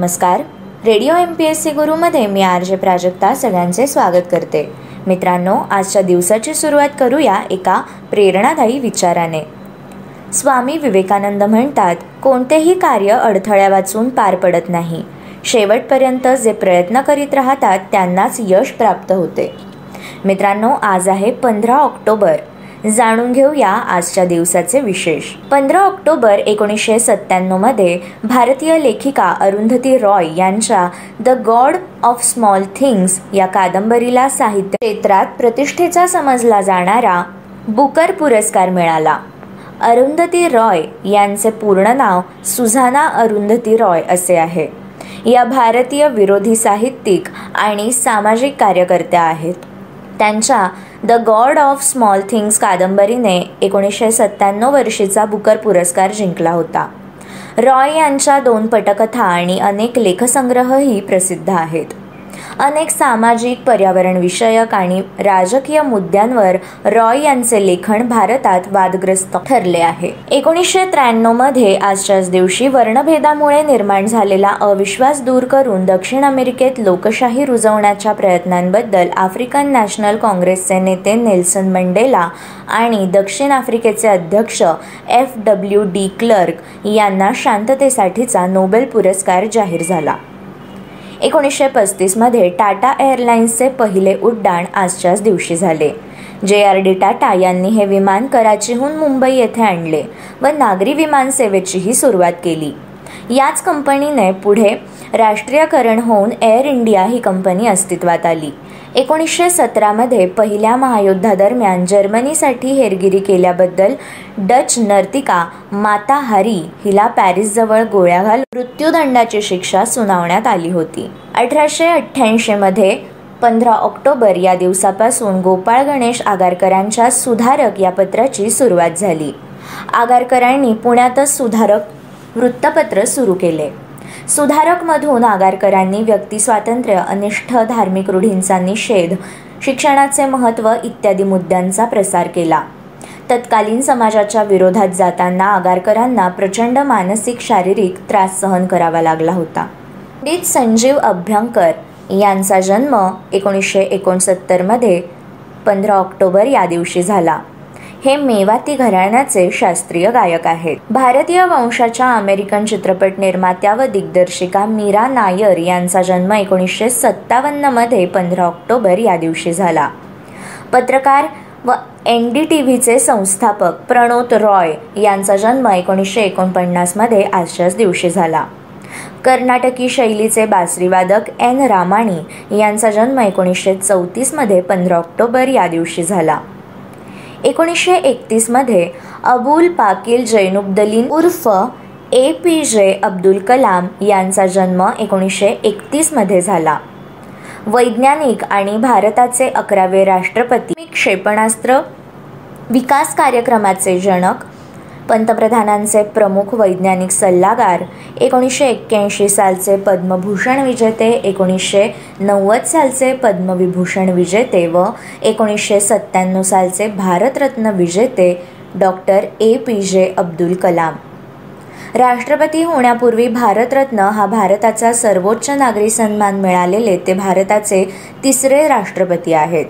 नमस्कार. Radio MPSC गुरुमध्ये मी RJ Prajakta सगळ्यांचे स्वागत करते. मित्रांनो, आजच्या दिवसाची सुरुवात करूया एका प्रेरणादायी विचाराने. स्वामी विवेकानंद म्हणतात, कोणतेही कार्य अडथळ्या वाचून पार पडत नाही. शेवटपर्यंत जे प्रयत्न करीत राहतात त्यांनाच यश प्राप्त होते. मित्रांनो, आज आहे 15 ऑक्टोबर. जाणून घेऊया आजच्या दिवसाचे विशेष. 15 ऑक्टोबर 1997 मध्ये भारतीय लेखिका अरुंधती रॉय यांच्या the God of Small things या कादंबरीला साहित्य क्षेत्रात प्रतिष्ठेचा समजला जाणारा बुकर पुरस्कार मिळाला. अरुंधती रॉय यांचे पूर्ण नाव सुझाना अरुंधती रॉय असे आहे. या भारतीय विरोधी साहित्यिक आणि सामाजिक कार्यकर्त्या आहेत. त्यांच्या the God of Small Things कादंबरीने 1997 वर्षीचा बुकर पुरस्कार जिंकला होता. रॉय यांच्या 2 पटकथा आणि अनेक लेखसंग्रहही प्रसिद्ध आहेत. अनेक सामाजिक, पर्यावरण विषयक आणि राजकीय मुद्द्यांवर रॉय यांचे लेखन भारतात वादग्रस्त ठरले आहे. 1993 मध्ये आजच्याच दिवशी वर्णभेदामुळे निर्माण झालेला अविश्वास दूर करून दक्षिण अमेरिकेत लोकशाही रुजवण्याच्या प्रयत्नांबद्दल आफ्रिकन नॅशनल काँग्रेसचे नेते नेल्सन मंडेला आणि दक्षिण आफ्रिकेचे अध्यक्ष FW डी क्लर्क यांना शांततेसाठीचा नोबेल पुरस्कार जाहीर झाला. 1935 मध्ये टाटा एअरलाइन्सचे पहिले उड्डाण आजच्याच दिवशी झाले. JRD टाटा यांनी हे विमान कराचीहून मुंबई येथे आणले व नागरी विमान सेवेचीही सुरुवात केली. याच कंपनीने पुढे राष्ट्रीयकरण होऊन एअर इंडिया ही कंपनी अस्तित्वात आली. 1917 मध्ये पहिल्या महायुद्धादरम्यान जर्मनीसाठी हेरगिरी केल्याबद्दल डच नर्तिका माता हारी हिला पॅरिसजवळ गोळ्या घालून मृत्यूदंडाची शिक्षा सुनावण्यात आली होती. 1888 मध्ये 15 ऑक्टोबर या दिवसापासून गोपाळ गणेश आगरकरांच्या सुधारक या पत्राची सुरुवात झाली. आगरकरांनी पुण्यातच सुधारक वृत्तपत्र सुरू केले. सुधारकमधून आगरकरांनी व्यक्तिस्वातंत्र्य, अनिष्ठ धार्मिक रूढींचा निषेध, शिक्षणाचे महत्त्व इत्यादी मुद्द्यांचा प्रसार केला. तत्कालीन समाजाच्या विरोधात जाताना आगरकरांना प्रचंड मानसिक, शारीरिक त्रास सहन करावा लागला होता. पंडित संजीव अभ्यंकर यांचा जन्म 1969 मध्ये 15 ऑक्टोबर या दिवशी झाला. हे मेवाती घराण्याचे शास्त्रीय गायक आहेत. भारतीय वंशाच्या अमेरिकन चित्रपट निर्मात्या व दिग्दर्शिका मीरा नायर यांचा जन्म 1957 मध्ये 15 ऑक्टोबर या दिवशी झाला. पत्रकार व NDTVचे संस्थापक प्रणोत रॉय यांचा जन्म 1949 मध्ये आजच्याच दिवशी झाला. कर्नाटकी शैलीचे बासरीवादक N रामाणी यांचा जन्म 1934 मध्ये 15 ऑक्टोबर या दिवशी झाला. 1931 मध्ये अबुल पाकील जैनुब्दीन उर्फ APJ अब्दुल कलाम यांचा जन्म 1931 मध्ये झाला. वैज्ञानिक आणि भारताचे 11वे राष्ट्रपती, क्षेपणास्त्र विकास कार्यक्रमाचे जनक, पंतप्रधानांचे प्रमुख वैज्ञानिक सल्लागार, 1981 सालचे पद्मभूषण विजेते, 1990 सालचे पद्मविभूषण विजेते व 1997 सालचे भारतरत्न विजेते डॉक्टर APJ अब्दुल कलाम. राष्ट्रपती होण्यापूर्वी भारतरत्न हा भारताचा सर्वोच्च नागरी सन्मान मिळालेले ते भारताचे 3रे राष्ट्रपती आहेत.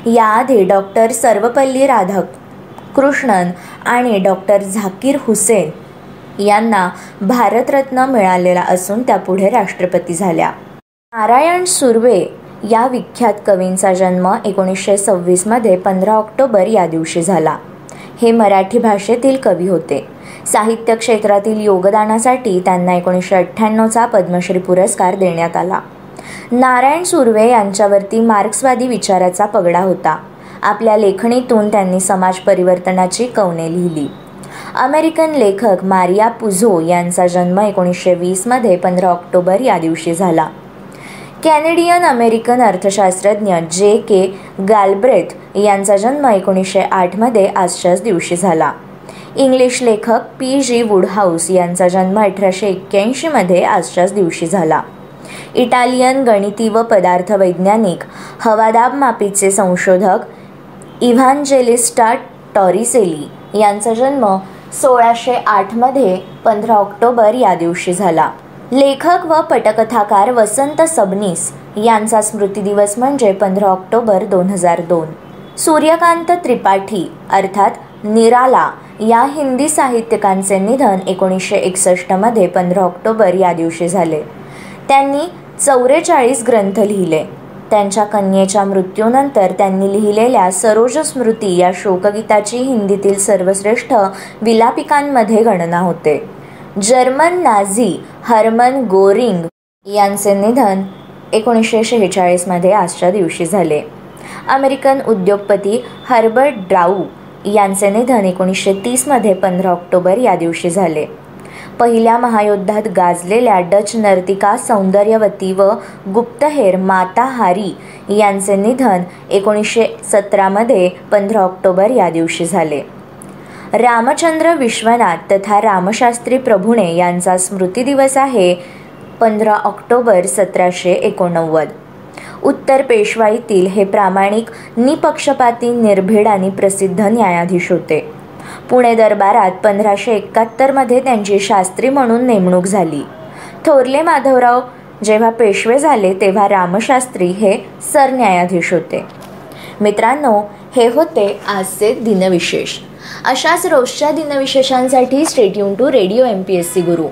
याआधी डॉक्टर सर्वपल्ली राधाकृष्णन आणि डॉक्टर झाकीर हुसेन यांना भारतरत्न मिळालेला असून त्या पुढे राष्ट्रपती झाल्या. नारायण सुर्वे या विख्यात कवींचा जन्म 1926 मध्ये 15 ऑक्टोबर या दिवशी झाला. हे मराठी भाषेतील कवी होते. साहित्य क्षेत्रातील योगदानासाठी त्यांना 1998चा पद्मश्री पुरस्कार देण्यात आला. नारायण सुर्वे यांच्यावरती मार्क्सवादी विचाराचा पगडा होता. आपल्या लेखणीतून त्यांनी समाज परिवर्तनाची कवने लिहिली. अमेरिकन लेखक मारिया पुझो यांचा जन्म 1920 मध्ये 15 ऑक्टोबर या दिवशी झाला. कॅनेडियन अमेरिकन अर्थशास्त्रज्ञ J.K. गॅलब्रेथ यांचा जन्म 1908 मध्ये आजच्याच दिवशी झाला. इंग्लिश लेखक P.G. वुडहाऊस यांचा जन्म 1881 मध्ये आजच्याच दिवशी झाला. इटालियन गणिती व पदार्थ वैज्ञानिक, हवादाब मापीचे संशोधक इव्हांजेलिस्टा टॉरिसेली यांचा जन्म 1608 मध्ये 15 ऑक्टोबर या दिवशी झाला. लेखक व पटकथाकार वसंत सबनीस यांचा स्मृतिदिवस म्हणजे 15 ऑक्टोबर 2002. सूर्यकांत त्रिपाठी अर्थात निराला या हिंदी साहित्यिकांचे निधन 1961 मध्ये 15 ऑक्टोबर या दिवशी झाले. त्यांनी 44 ग्रंथ लिहिले. त्यांच्या कन्येच्या मृत्यूनंतर त्यांनी लिहिलेल्या सरोज स्मृती या शोकगीताची हिंदीतील सर्वश्रेष्ठ विलापिकांमध्ये गणना होते. जर्मन नाझी हर्मन गोरिंग यांचे निधन 1946 मध्ये आजच्या दिवशी झाले. अमेरिकन उद्योगपती हर्बर्ट ड्राऊ यांचे निधन 1930 मध्ये 15 ऑक्टोबर या दिवशी झाले. पहिल्या महायुद्धात गाजलेल्या डच नर्तिका सौंदर्यवती व गुप्तहेर माता हारी यांचे निधन 1917 मध्ये 15 ऑक्टोबर या दिवशी झाले. रामचंद्र विश्वनाथ तथा रामशास्त्री प्रभुणे यांचा स्मृतिदिवस आहे 15 ऑक्टोबर 1789. उत्तर पेशवाईतील हे प्रामाणिक, निपक्षपाती, निर्भीड आणि प्रसिद्ध न्यायाधीश होते. पुणे दरबारात 1571 मध्ये त्यांची शास्त्री म्हणून नेमणूक झाली. थोरले माधवराव जेव्हा पेशवे झाले तेव्हा रामशास्त्री हे सरन्यायाधीश होते. मित्रांनो, हे होते आजचे दिनविशेष. अशाच रोजच्या दिनविशेषांसाठी stay tune to radio MPSC Guru.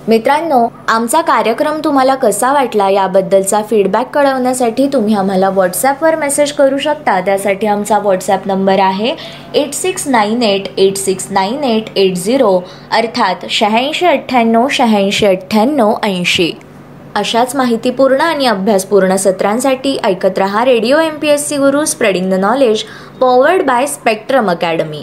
मित्रांनो, आमचा कार्यक्रम तुम्हाला कसा वाटला याबद्दलचा फीडबॅक कळवण्यासाठी तुम्ही आम्हाला व्हॉट्सॲपवर मेसेज करू शकता. त्यासाठी आमचा व्हॉट्सॲप नंबर आहे 8698869880 अर्थात 8698869880. अशाच माहितीपूर्ण आणि अभ्यासपूर्ण सत्रांसाठी ऐकत रहा radio MPSC Guru, spreading the knowledge, powered by spectrum academy.